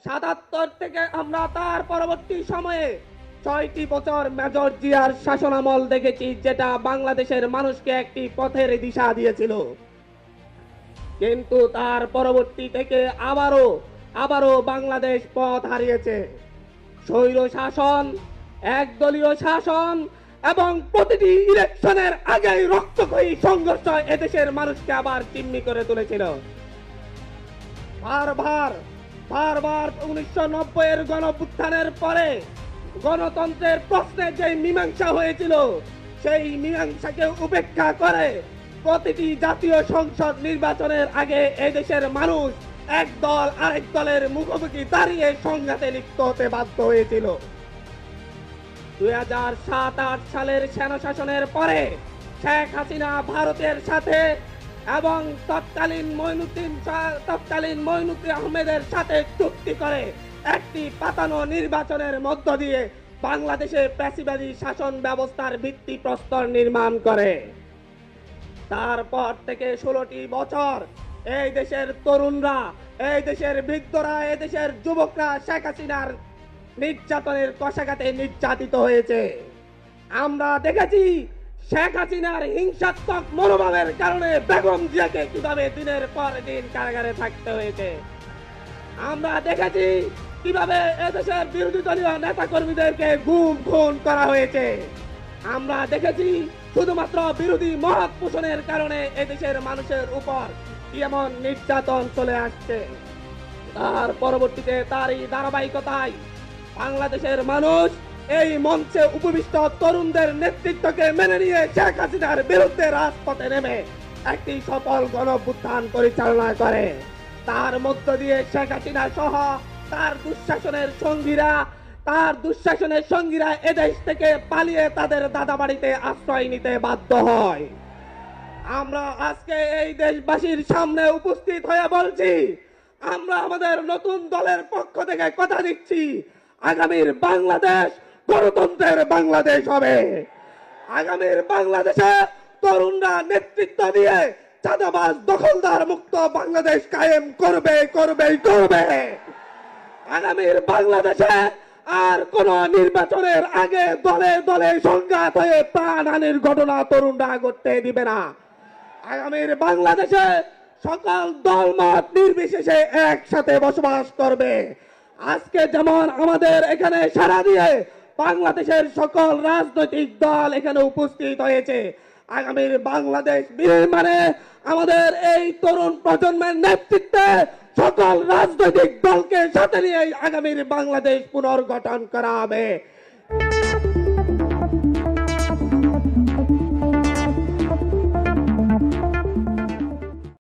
77 থেকে আমরা তার পরবর্তী সময়ে 6টি বছর মেজর জিয়ার শাসনামল দেখেছি, যেটা বাংলাদেশের মানুষকে একটি পথের দিশা দিয়েছিল। কিন্তু তার পরবর্তী থেকে আবারও বাংলাদেশ পথ হারিয়েছে। স্বৈর শাসন, একদলীয় শাসন এবং প্রতিটি ইলেকশনের আগেই রক্তক্ষয়ী সংঘর্ষ এদেশের মানুষকে আবার জিম্মি করে তুলেছিল। বারবার 1990-এর গণঅভ্যুত্থানের পরে গণতন্ত্রের প্রশ্নে যে মীমাংসা হয়েছিল, সেই মীমাংসাকে উপেক্ষা করে প্রতিটি জাতীয় সংসদ নির্বাচনের আগে এদেশের মানুষ এক দল আরেক দলের মুখোমুখি দাঁড়িয়ে সংঘাতে লিপ্ত হতে বাধ্য হয়েছিল। 2007-8 সালের সেনা শাসনের পরে শেখ হাসিনা ভারতের সাথে এবং তৎকালীন মঈনুদ্দিন আহমেদের সাথে চুক্তি করে একটি পাতানো নির্বাচনের মধ্য দিয়ে বাংলাদেশে ফ্যাসিবাদী শাসন ব্যবস্থার ভিত্তিপ্রস্তর নির্মাণ করে। তারপর থেকে 16টি বছর এই দেশের তরুণরা, এই দেশের বৃদ্ধরা, এই দেশের যুবকরা শেখ হাসিনার নির্যাতনের কষাঘাতে নির্যাতিত হয়েছে। আমরা দেখেছি শেখ হাসিনার হিংসাত্মক মনোভাবের কারণে বেগম জিয়াকে কিভাবে দিনের পর দিন কারাগারে থাকতে হয়েছে। আমরা দেখেছি কিভাবে এদেশের বিরোধী দলীয় নেতা কর্মীদেরকে গুম খুন করা হয়েছে। আমরা দেখেছি শুধুমাত্র বিরোধী মত পোষণের কারণে এদেশের মানুষের উপর এমন নির্যাতন চলে আসছে। তার পরবর্তীতে তারই ধারাবাহিকতায় বাংলাদেশের মানুষ এই মঞ্চে উপবিষ্ট তরুণদের নেতৃত্বকে মেনে নিয়ে শেখ হাসিনার বিরুদ্ধে রাজপথে নেমে একটি সফল গণঅভ্যুত্থান পরিচালনা করে। তার মধ্য দিয়ে শেখ হাসিনা সহ তার দুঃশাসনের সঙ্গীরা এদেশ থেকে পালিয়ে তাদের দাদাবাড়িতে আশ্রয় নিতে বাধ্য হয়। আমরা আজকে এই দেশবাসীর সামনে উপস্থিত হয়ে বলছি, আমরা আমাদের নতুন দলের পক্ষ থেকে কথা দিচ্ছি, আগামীর বাংলাদেশ গণতন্ত্রের বাংলাদেশ হবে। আগামীর বাংলাদেশে তরুণরা নেতৃত্ব দিয়ে চাঁদাবাজ দখলদার মুক্ত বাংলাদেশ কায়েম করবে। আগামীর বাংলাদেশে আর কোন নির্বাচনের আগে দলে দলে সংঘাত হয়ে প্রাণহানির ঘটনা তরুণরা ঘটতে দিবে না। আগামীর বাংলাদেশে সকল দলমত নির্বিশেষে একসাথে বসবাস করবে। আজকে যেমন আমাদের এখানে সারা দিয়ে বাংলাদেশের সকল রাজনৈতিক দল এখানে উপস্থিত হয়েছে, আগামীর বাংলাদেশ নির্মাণে আমাদের এই তরুণ প্রজন্মের নেতৃত্বে সকল রাজনৈতিক দলকে সাথে নিয়ে আগামীর বাংলাদেশ পুনর্গঠন করা হবে।